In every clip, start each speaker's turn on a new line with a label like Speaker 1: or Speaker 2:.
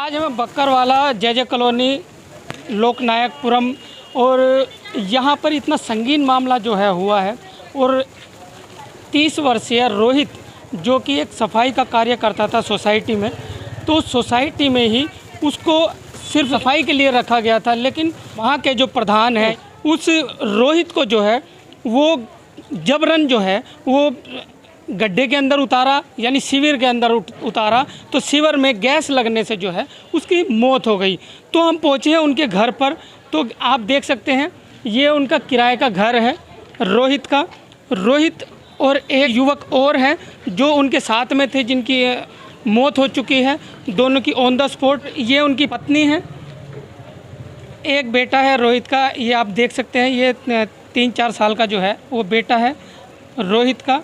Speaker 1: आज हमें बक्करवाला जय कॉलोनी लोकनायकपुरम और यहाँ पर इतना संगीन मामला जो है हुआ है और 30 वर्षीय रोहित जो कि एक सफाई का कार्य करता था सोसाइटी में, तो सोसाइटी में ही उसको सिर्फ सफाई के लिए रखा गया था, लेकिन वहाँ के जो प्रधान हैं उस रोहित को जो है वो जबरन जो है वो गड्ढे के अंदर उतारा, यानी सीवर के अंदर उतारा, तो सीवर में गैस लगने से जो है उसकी मौत हो गई। तो हम पहुँचे हैं उनके घर पर, तो आप देख सकते हैं ये उनका किराए का घर है रोहित का। रोहित और एक युवक और हैं जो उनके साथ में थे जिनकी मौत हो चुकी है, दोनों की ऑन द स्पॉट। ये उनकी पत्नी है, एक बेटा है रोहित का, ये आप देख सकते हैं, ये 3-4 साल का जो है वो बेटा है रोहित का।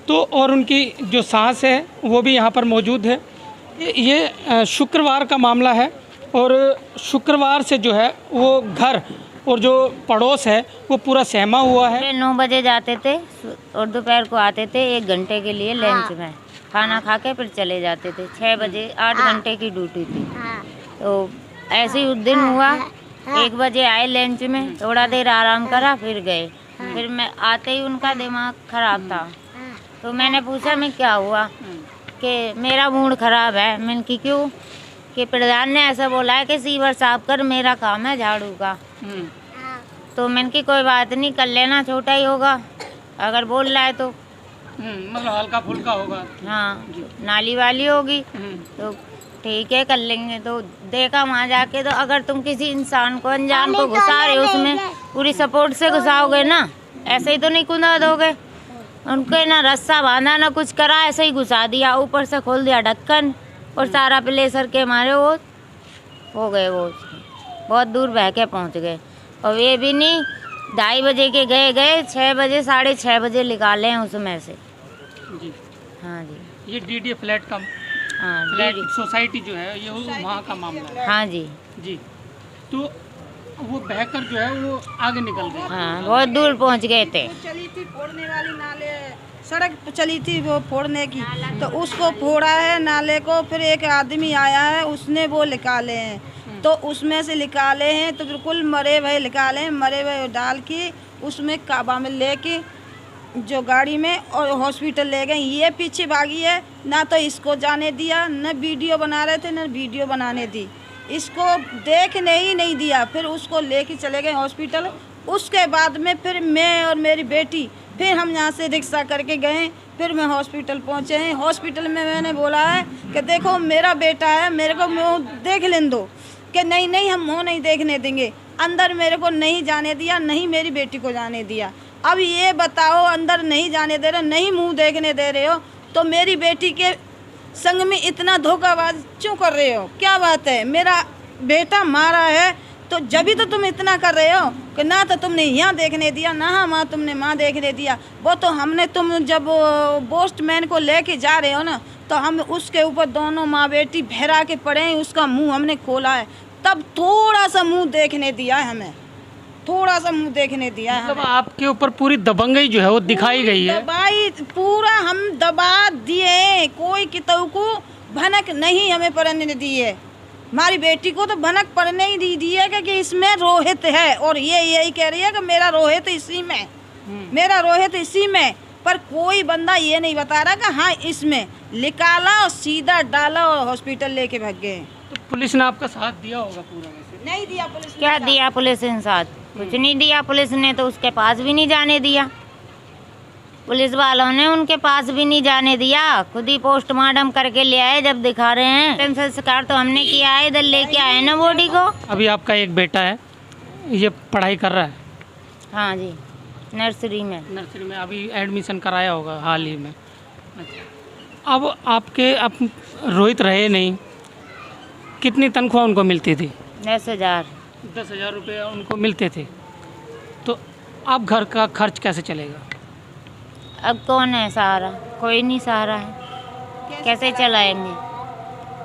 Speaker 1: तो और उनकी जो सास है वो भी यहाँ पर मौजूद है। ये शुक्रवार का मामला है और शुक्रवार से जो है वो घर और जो पड़ोस है वो पूरा सहमा हुआ है।
Speaker 2: 9 बजे जाते थे और दोपहर को आते थे 1 घंटे के लिए लंच में, खाना खा के फिर चले जाते थे। 6 बजे 8 घंटे की ड्यूटी थी। तो ऐसे ही उस दिन हुआ, 1 बजे आए लंच में, थोड़ा देर आराम करा फिर गए। फिर मैं आते ही उनका दिमाग खराब था, तो मैंने पूछा मैं क्या हुआ, कि मेरा मूड खराब है। मैंने कि क्यों, कि प्रधान ने ऐसा बोला है कि सीवर साफ कर, मेरा काम है झाड़ू का। तो मैंने कि कोई बात नहीं, कर लेना, छोटा ही होगा अगर बोल रहा है तो।
Speaker 1: मतलब हल्का फुल्का होगा।
Speaker 2: हाँ, नाली वाली होगी तो ठीक है कर लेंगे। तो देखा वहाँ जाके, तो अगर तुम किसी इंसान को अनजान को घुसा रहे हो उसमें, पूरी सपोर्ट से घुसाओगे ना, ऐसे ही तो नहीं कुंदा दोगे। उनके ना रस्सा बांधा ना कुछ करा, ऐसे ही घुसा दिया, ऊपर से खोल दिया ढक्कन और सारा प्लेसर के मारे वो हो गए। वो बहुत दूर बह के पहुँच गए। और ये भी नहीं 2:30 बजे के गए 6 बजे 6:30 बजे निकाले हैं उसमें से।
Speaker 1: जी
Speaker 2: हाँ जी,
Speaker 1: ये डीडी फ्लैट का फ्लैट सोसाइटी जो है ये वहाँ का मामला है।
Speaker 2: हाँ जी
Speaker 1: जी, तो वो बहकर जो है वो आगे निकल गए।
Speaker 2: हाँ, बहुत दूर पहुँच गए थे।
Speaker 3: चली थी फोड़ने वाली, नाले सड़क चली थी वो फोड़ने की, तो उसको फोड़ा है नाले को। फिर एक आदमी आया है, उसने वो निकाले हैं, तो उसमें से निकाले हैं तो बिल्कुल मरे हुए निकाले हैं, मरे हुए डाल के उसमें काबा में लेके जो गाड़ी में और हॉस्पिटल ले गए। ये पीछे भागी है, ना तो इसको जाने दिया, न वीडियो बना रहे थे न वीडियो बनाने दी, इसको देखने ही नहीं दिया। फिर उसको लेके चले गए हॉस्पिटल। उसके बाद में फिर मैं और मेरी बेटी फिर हम यहाँ से रिक्शा करके गए, फिर मैं हॉस्पिटल पहुँचे हैं। हॉस्पिटल में मैंने बोला है कि देखो मेरा बेटा है, मेरे को मुँह देख लेने दो, कि नहीं हम मुँह नहीं देखने देंगे। अंदर मेरे को नहीं जाने दिया, नहीं मेरी बेटी को जाने दिया। अब ये बताओ, अंदर नहीं जाने दे रहे, नहीं मुँह देखने दे रहे हो, तो मेरी बेटी के संग में इतना धोखाबाज क्यों कर रहे हो? क्या बात है, मेरा बेटा मारा है तो जब भी तो तुम इतना कर रहे हो कि ना तो तुमने यहाँ देखने दिया, ना माँ तुमने माँ देखने दिया। वो तो हमने, तुम जब पोस्टमैन को लेके जा रहे हो ना, तो हम उसके ऊपर दोनों माँ बेटी भैरा के पड़े हैं, उसका मुंह हमने खोला है, तब थोड़ा सा मुंह देखने दिया है हमें, थोड़ा सा मुंह देखने दिया है।
Speaker 1: मतलब आपके ऊपर पूरी दबंगई जो है वो दिखाई गई है।
Speaker 2: दबाई पूरा हम दबा दिए, कोई कितौ को भनक नहीं हमें पड़ने दी है। हमारी बेटी को तो भनक पड़ने ही दी दी है कि इसमें रोहित है, और ये यही कह रही है कि मेरा रोहित इसी में, मेरा रोहित इसी में। पर कोई बंदा ये नहीं बता रहा कि हाँ इसमें निकाला और सीधा डाला और हॉस्पिटल लेके भाग गए।
Speaker 1: तो पुलिस ने आपका साथ दिया होगा पूरा? वैसे
Speaker 2: नहीं दिया पुलिस ने। क्या दिया पुलिस ने साथ? कुछ नहीं दिया पुलिस ने, तो उसके पास भी नहीं जाने दिया। पुलिस वालों ने उनके पास भी नहीं जाने दिया, खुद ही पोस्टमार्टम करके ले आए। जब दिखा रहे हैं संस्कार तो हमने किया है, इधर लेके आए ना बॉडी को।
Speaker 1: अभी आपका एक बेटा है, ये पढ़ाई कर रहा है?
Speaker 2: हाँ जी, नर्सरी में।
Speaker 1: नर्सरी में अभी एडमिशन कराया होगा हाल ही में। अच्छा, अब आपके रोहित रहे नहीं, कितनी तनख्वाह उनको मिलती थी?
Speaker 2: 10,000।
Speaker 1: 10,000 रुपये उनको मिलते थे। तो अब घर का खर्च कैसे चलेगा?
Speaker 2: अब कौन है सहारा? कोई नहीं सहारा है। कैसे चलाएंगे?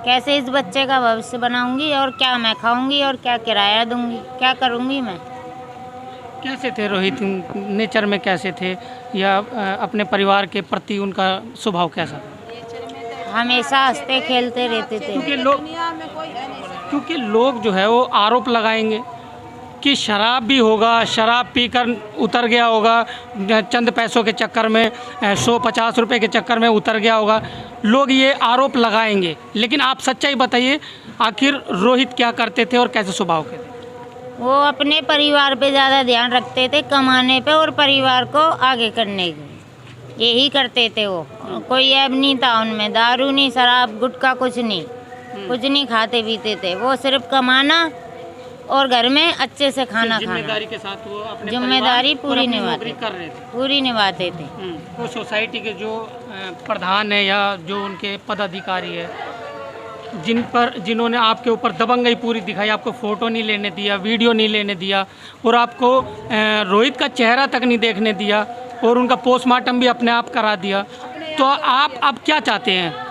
Speaker 2: कैसे इस बच्चे का भविष्य बनाऊंगी, और क्या मैं खाऊंगी और क्या किराया दूंगी, क्या करूंगी मैं?
Speaker 1: कैसे थे रोहित, नेचर में कैसे थे, या अपने परिवार के प्रति उनका स्वभाव कैसा?
Speaker 2: हमेशा हंसते खेलते रहते थे।
Speaker 1: क्योंकि लोग
Speaker 3: दुनिया में कोई है नहीं
Speaker 1: क्योंकि लोग जो है वो आरोप लगाएंगे कि शराब भी होगा, शराब पीकर उतर गया होगा, चंद पैसों के चक्कर में 150 रुपये के चक्कर में उतर गया होगा, लोग ये आरोप लगाएंगे। लेकिन आप सच्चाई बताइए, आखिर रोहित क्या करते थे और कैसे स्वभाव के थे?
Speaker 2: वो अपने परिवार पे ज़्यादा ध्यान रखते थे, कमाने पे और परिवार को आगे करने के, यही करते थे वो। कोई ऐब नहीं था उनमें, दारू नहीं, शराब, गुटखा कुछ नहीं खाते पीते थे। वो सिर्फ कमाना और घर में अच्छे से खाना खाना।
Speaker 1: जिम्मेदारी के साथ वो अपने
Speaker 2: जिम्मेदारी
Speaker 1: पूरी निभाते
Speaker 2: थे।
Speaker 1: वो सोसाइटी के जो प्रधान है या जो उनके पदाधिकारी है, जिन्होंने आपके ऊपर दबंगई पूरी दिखाई, आपको फ़ोटो नहीं लेने दिया, वीडियो नहीं लेने दिया और आपको रोहित का चेहरा तक नहीं देखने दिया और उनका पोस्टमार्टम भी अपने आप करा दिया, तो आप अब क्या चाहते हैं?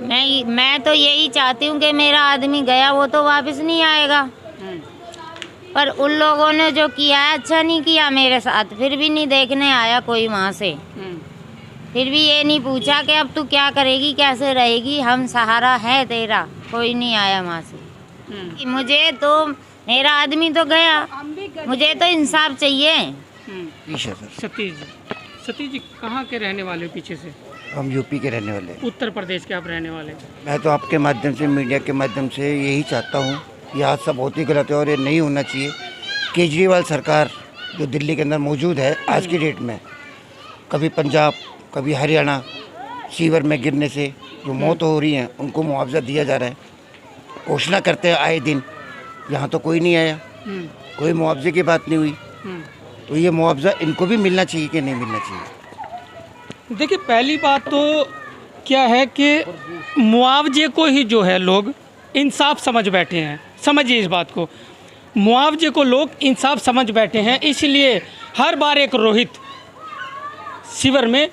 Speaker 2: मैं तो यही चाहती हूँ कि मेरा आदमी गया वो तो वापस नहीं आएगा, पर उन लोगों ने जो किया है अच्छा नहीं किया मेरे साथ। फिर भी नहीं देखने आया कोई वहाँ से, फिर भी ये नहीं पूछा कि अब तू क्या करेगी, कैसे रहेगी, हम सहारा है तेरा। कोई नहीं आया वहाँ से। मुझे तो मेरा आदमी तो गया, मुझे तो इंसाफ चाहिए।
Speaker 1: सतीश जी कहाँ के रहने वाले हो? पीछे से
Speaker 4: हम यूपी के रहने वाले हैं।
Speaker 1: उत्तर प्रदेश के आप रहने वाले?
Speaker 4: मैं तो आपके माध्यम से, मीडिया के माध्यम से यही चाहता हूँ, ये हादसा बहुत ही गलत है और ये नहीं होना चाहिए। केजरीवाल सरकार जो दिल्ली के अंदर मौजूद है आज की डेट में, कभी पंजाब कभी हरियाणा, सीवर में गिरने से जो मौत हो रही है उनको मुआवजा दिया जा रहा है, घोषणा करते हैं आए दिन, यहाँ तो कोई नहीं आया, कोई मुआवजे की बात नहीं हुई। तो ये मुआवजा इनको भी मिलना चाहिए कि नहीं मिलना चाहिए?
Speaker 1: देखिए, पहली बात तो क्या है कि मुआवजे को ही जो है लोग इंसाफ समझ बैठे हैं। समझिए इस बात को, मुआवजे को लोग इंसाफ समझ बैठे हैं, इसलिए हर बार एक रोहित शिविर में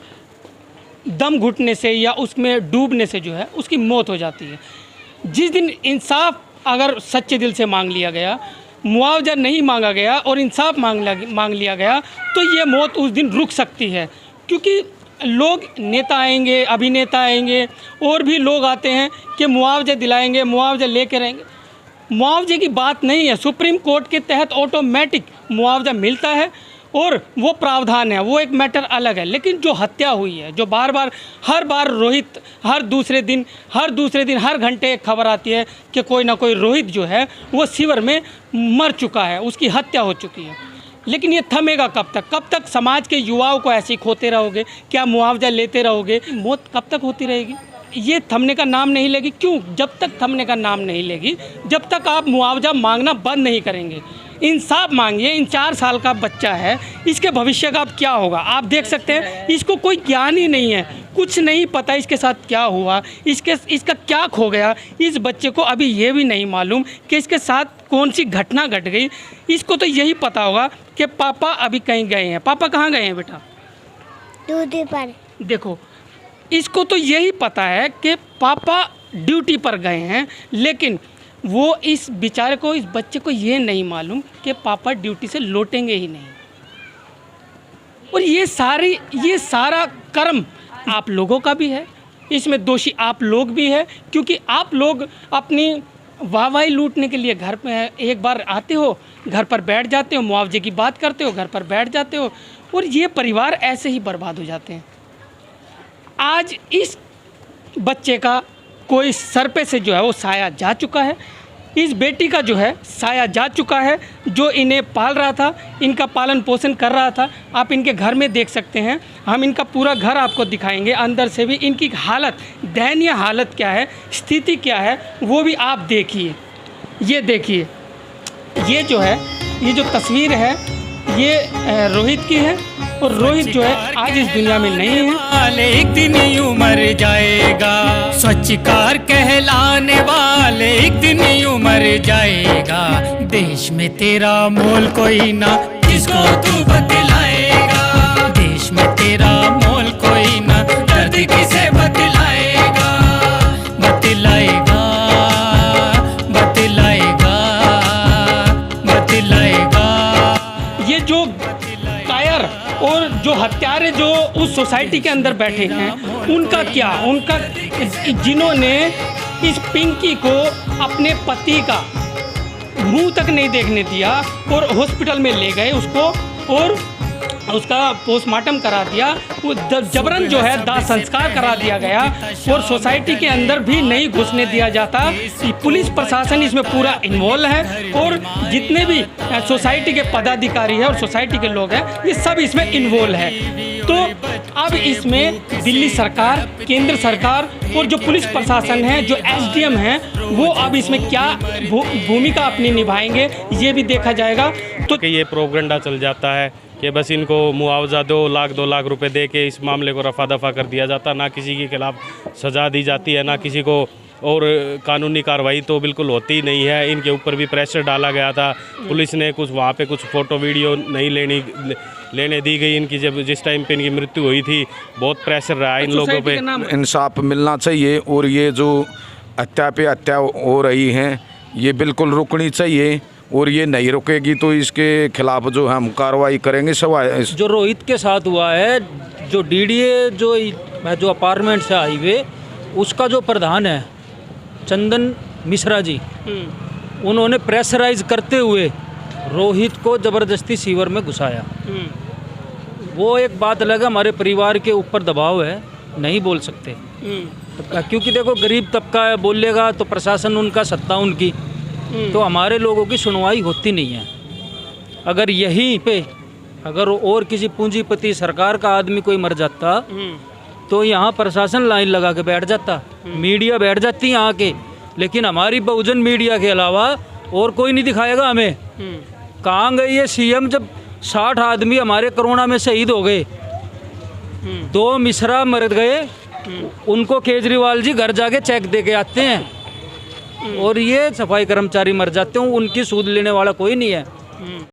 Speaker 1: दम घुटने से या उसमें डूबने से जो है उसकी मौत हो जाती है। जिस दिन इंसाफ अगर सच्चे दिल से मांग लिया गया, मुआवजा नहीं मांगा गया और इंसाफ मांग लिया गया, तो ये मौत उस दिन रुक सकती है। क्योंकि लोग, नेता आएंगे, अभिनेता आएंगे और भी लोग आते हैं कि मुआवजा दिलाएंगे, मुआवजा लेके रहेंगे। मुआवजे की बात नहीं है, सुप्रीम कोर्ट के तहत ऑटोमेटिक मुआवजा मिलता है और वो प्रावधान है, वो एक मैटर अलग है। लेकिन जो हत्या हुई है, जो बार बार हर बार रोहित, हर दूसरे दिन हर घंटे एक खबर आती है कि कोई ना कोई रोहित जो है वो शिविर में मर चुका है, उसकी हत्या हो चुकी है। लेकिन ये थमेगा कब तक? कब तक समाज के युवाओं को ऐसे ही खोते रहोगे? क्या मुआवजा लेते रहोगे? मौत कब तक होती रहेगी? ये थमने का नाम नहीं लेगी। क्यों? जब तक थमने का नाम नहीं लेगी, जब तक आप मुआवजा मांगना बंद नहीं करेंगे। इंसाफ मांगिए। इन 4 साल का बच्चा है, इसके भविष्य का अब क्या होगा? आप देख सकते हैं, इसको कोई ज्ञान ही नहीं है, कुछ नहीं पता इसके साथ क्या हुआ, इसका क्या खो गया। इस बच्चे को अभी ये भी नहीं मालूम कि इसके साथ कौन सी घटना घट गई। इसको तो यही पता होगा कि पापा अभी कहीं गए हैं। पापा कहाँ गए हैं बेटा?
Speaker 5: ड्यूटी पर।
Speaker 1: देखो, इसको तो यही पता है कि पापा ड्यूटी पर गए हैं, लेकिन वो इस बेचारे को, इस बच्चे को ये नहीं मालूम कि पापा ड्यूटी से लौटेंगे ही नहीं। और ये सारा कर्म आप लोगों का भी है, इसमें दोषी आप लोग भी हैं, क्योंकि आप लोग अपनी वाहवाही लूटने के लिए घर पे एक बार आते हो, घर पर बैठ जाते हो, मुआवजे की बात करते हो, घर पर बैठ जाते हो और ये परिवार ऐसे ही बर्बाद हो जाते हैं। आज इस बच्चे का कोई सर पे से जो है वो साया जा चुका है, इस बेटी का जो है साया जा चुका है, जो इन्हें पाल रहा था, इनका पालन पोषण कर रहा था। आप इनके घर में देख सकते हैं, हम इनका पूरा घर आपको दिखाएंगे, अंदर से भी इनकी हालत, दयनीय हालत क्या है, स्थिति क्या है, वो भी आप देखिए। ये देखिए, ये जो है, ये जो तस्वीर है ये रोहित की है और रोहित जो है आज इस दुनिया में नहीं है।
Speaker 6: एक दिन यूं मर जाएगा, स्वच्छ कार कहलाने वाले एक दिन यूं मर जाएगा। देश में तेरा मोल कोई ना, किसको तू बतलाएगा। देश में तेरा मोल कोई ना, दर्द किसे बतलाएगा। बतलाएगा, बतलाएगा, बतलाएगा।
Speaker 1: ये जो कायर और जो हत्यारे जो उस सोसाइटी के अंदर बैठे हैं, उनका क्या, उनका जिन्होंने इस पिंकी को अपने पति का मुंह तक नहीं देखने दिया और हॉस्पिटल में ले गए उसको और उसका पोस्टमार्टम करा दिया। वो जबरन जो है दाह संस्कार करा दिया गया और सोसाइटी के अंदर भी नहीं घुसने दिया जाता। पुलिस प्रशासन इसमें पूरा इन्वॉल्व है और जितने भी सोसाइटी के पदाधिकारी हैं और सोसाइटी के लोग हैं ये सब इसमें इन्वॉल्व है। तो अब इसमें दिल्ली सरकार, केंद्र सरकार और जो पुलिस प्रशासन है, जो SDM हैं, वो अब इसमें क्या भूमिका अपनी निभाएंगे ये भी देखा जाएगा। तो
Speaker 7: कि ये प्रोपेगेंडा चल जाता है कि बस इनको मुआवजा 2 लाख रुपए दे के इस मामले को रफा दफा कर दिया जाता, ना किसी के खिलाफ सज़ा दी जाती है, ना किसी को और कानूनी कार्रवाई तो बिल्कुल होती नहीं है। इनके ऊपर भी प्रेशर डाला गया था, पुलिस ने कुछ वहाँ पे कुछ फ़ोटो वीडियो नहीं लेने दी गई इनकी। जब जिस टाइम पे इनकी मृत्यु हुई थी बहुत प्रेशर रहा इन लोगों पे।
Speaker 8: इंसाफ मिलना चाहिए और ये जो हत्या पे हत्या हो रही हैं ये बिल्कुल रुकनी चाहिए और ये नहीं रुकेगी तो इसके खिलाफ जो हम कार्रवाई करेंगे।
Speaker 9: जो रोहित के साथ हुआ है, जो DDA जो अपार्टमेंट से हाईवे उसका जो प्रधान है चंदन मिश्रा जी, उन्होंने प्रेशराइज करते हुए रोहित को ज़बरदस्ती सीवर में घुसाया। वो एक बात अलग है, हमारे परिवार के ऊपर दबाव है, नहीं बोल सकते क्योंकि देखो गरीब तबका है, बोलेगा तो प्रशासन उनका, सत्ता उनकी, तो हमारे लोगों की सुनवाई होती नहीं है। अगर यहीं पे अगर और किसी पूंजीपति सरकार का आदमी कोई मर जाता तो यहाँ प्रशासन लाइन लगा के बैठ जाता, मीडिया बैठ जाती यहाँ के, लेकिन हमारी बहुजन मीडिया के अलावा और कोई नहीं दिखाएगा हमें। कहाँ गए ये CM जब 60 आदमी हमारे कोरोना में शहीद हो गए, 2 मिश्रा मर गए, उनको केजरीवाल जी घर जाके चेक दे के आते हैं और ये सफाई कर्मचारी मर जाते हैं, उनकी सूद लेने वाला कोई नहीं है।